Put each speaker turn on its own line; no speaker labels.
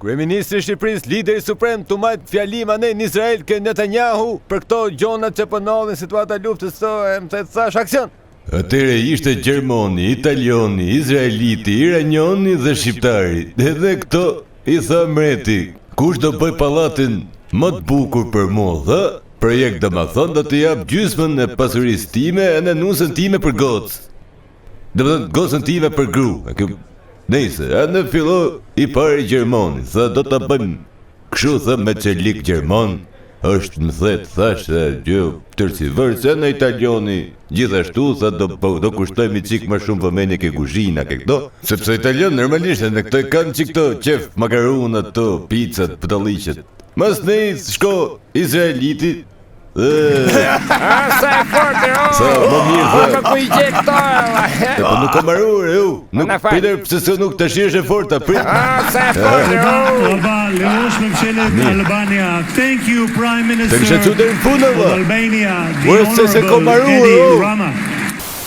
Kryeministri i Shqipërisë, lideri suprem të majt fjalima në Izrael ke Netanyahu për këto gjonat që pënollin situata luftës së më të thash aksion.
Atëre ishte Gjermani, Italiani, Izraeliti, Iraniani dhe Shqiptari. Edhe këto i tha mreti, kush do bëj pallatin më të bukur për mua, tha? Projekt do më thonë do të jap gjysmën e pasurisë time e në nusën time për gocë. Do të thënë gocën time për gru. Nëse, a në fillo i pari Gjermani, tha do të bëjmë kështu, tha me çelik Gjerman, është më thet, thash se gjë tërsi vërë, se në Italiani gjithashtu, tha do kushtojmë i qik më shumë vëmendje ke kuzhina, ke këto, sepse Italian normalisht në këto e kanë që këto qef makarunat, to, pizzat, pëtalliqet. Mas nejtë shko Izraeliti,
Sa e forte,
sa më mirë tha.
ku i gje këto?
Po nuk ka marrur, nuk Peter pse se nuk tash është e forta, prit.
Sa e forte,
Leosh me mshelet Albania. Thank you, Prime Minister
Të kisha çu deri në fund,
of Albania, the
Ure se
Honorable
ko marrur,
Edi Rama.